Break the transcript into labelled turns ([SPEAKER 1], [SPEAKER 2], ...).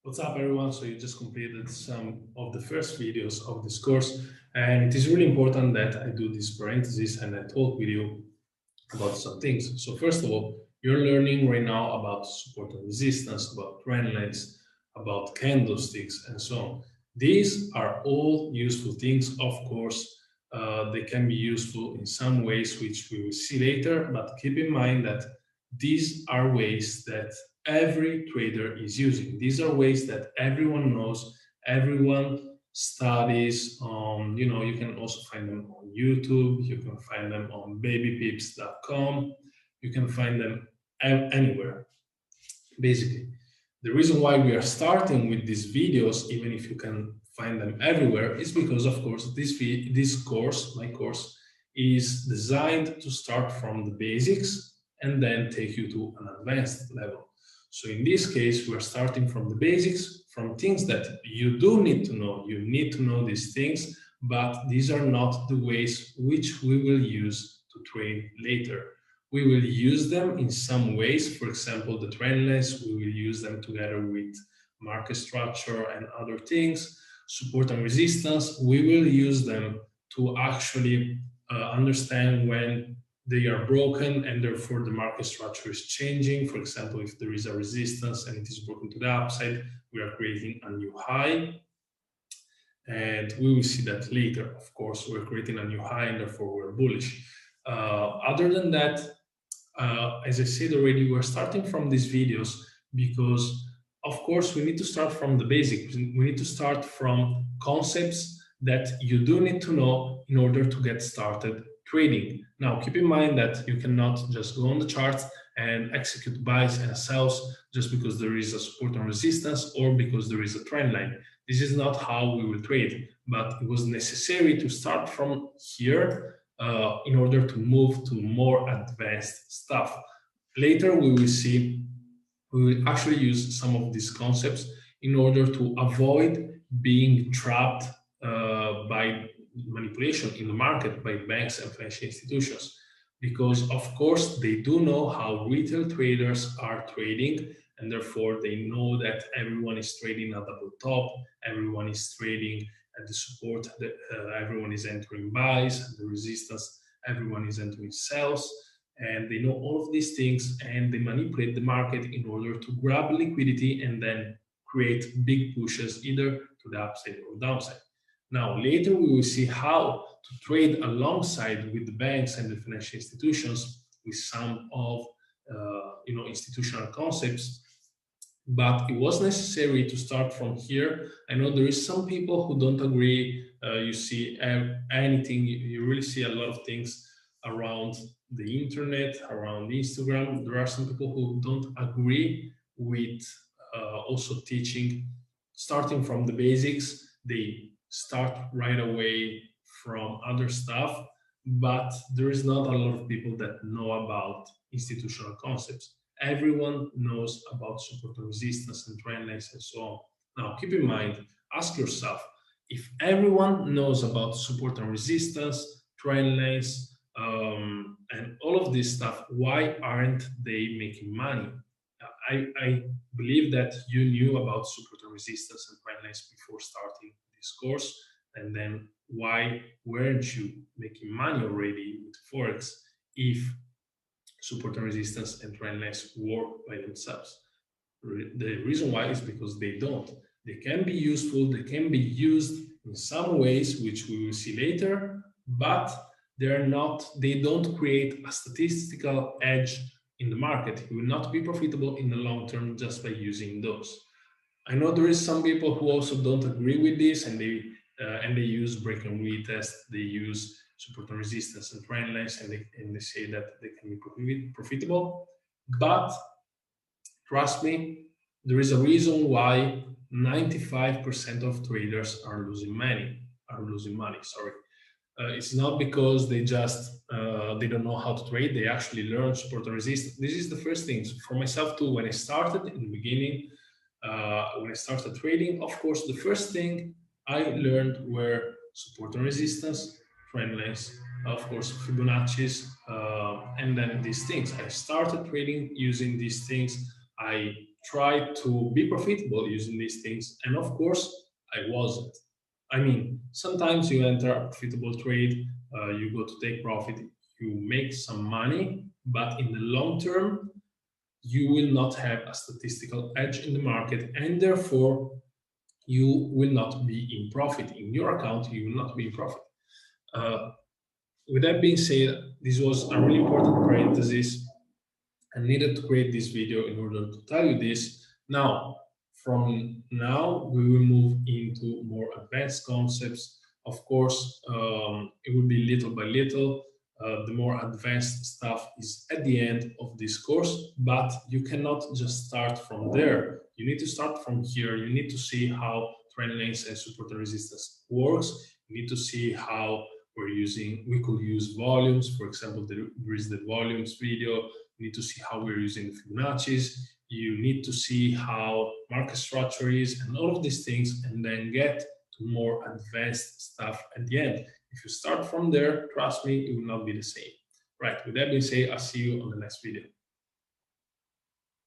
[SPEAKER 1] What's up, everyone? So you just completed some of the first videos of this course, and it is really important that I do this parenthesis and I talk with you about some things. So first of all, you're learning right now about support and resistance, about trend lines, about candlesticks, and so on. These are all useful things. Of course, they can be useful in some ways, which we will see later, but keep in mind that these are ways that every trader is using. These are ways that everyone knows, everyone studies. You can also find them on YouTube. You can find them on babypips.com. You can find them anywhere, basically. The reason why we are starting with these videos, even if you can find them everywhere, is because, of course, this course, my course, is designed to start from the basics and then take you to an advanced level. So in this case, we're starting from the basics, from things that you do need to know. You need to know these things, but these are not the ways which we will use to trade later. We will use them in some ways. For example, the trend lines, we will use them together with market structure and other things. Support and resistance, we will use them to actually understand when they are broken and therefore the market structure is changing. For example, if there is a resistance and it is broken to the upside, we are creating a new high. And we will see that later. Of course, we're creating a new high and therefore we're bullish. Other than that, as I said already, we're starting from these videos because, of course, we need to start from the basics. We need to start from concepts that you do need to know in order to get started trading. Now, keep in mind that you cannot just go on the charts and execute buys and sells just because there is a support and resistance or because there is a trend line. This is not how we will trade, but it was necessary to start from here in order to move to more advanced stuff. Later, we will actually use some of these concepts in order to avoid being trapped by manipulation in the market by banks and financial institutions. Because, of course, they do know how retail traders are trading, and therefore they know that everyone is trading at double top, everyone is trading at the support, everyone is entering buys, the resistance, everyone is entering sells, and they know all of these things and they manipulate the market in order to grab liquidity and then create big pushes either to the upside or downside. Now, later we will see how to trade alongside with the banks and the financial institutions with some of institutional concepts, but it was necessary to start from here. I know there is some people who don't agree. You see anything, you really see a lot of things around the internet, around Instagram. There are some people who don't agree with also teaching, starting from the basics. They start right away from other stuff, but there is not a lot of people that know about institutional concepts. Everyone knows about support and resistance and trend lines and so on. Now, keep in mind, ask yourself, if everyone knows about support and resistance, trend lines, and all of this stuff, why aren't they making money? I believe that you knew about support and resistance and trend lines before starting this course, and then why weren't you making money already with Forex if support and resistance and trend lines work by themselves? The reason why is because they don't. They can be useful, they can be used in some ways, which we will see later, but they don't create a statistical edge in the market. You will not be profitable in the long term just by using those. I know there is some people who also don't agree with this, and they use break and retest, they use support and resistance and trend lines, and they say that they can be profitable. But trust me, there is a reason why 95% of traders are losing money. Sorry, it's not because they don't know how to trade. They actually learn support and resistance. This is the first thing. So for myself too, when I started in the beginning, when I started trading, of course, the first thing I learned were support and resistance, trend lines, of course, Fibonacci's, and then these things. I started trading using these things. I try to be profitable using these things. And of course, I wasn't. I mean, sometimes you enter a profitable trade, you go to take profit, you make some money, but in the long term, you will not have a statistical edge in the market, and therefore you will not be in profit. In your account, you will not be in profit. With that being said, this was a really important parenthesis. I needed to create this video in order to tell you this. Now, from now, we will move into more advanced concepts. Of course, it will be little by little. The more advanced stuff is at the end of this course, but you cannot just start from there. You need to start from here. You need to see how trend lines and support and resistance works. You need to see how we could use volumes. For example, there is the volumes video. You need to see how we're using Fibonacci's. You need to see how market structure is and all of these things, and then get to more advanced stuff at the end. If you start from there, trust me, it will not be the same. Right, with that being said, I'll see you on the next video.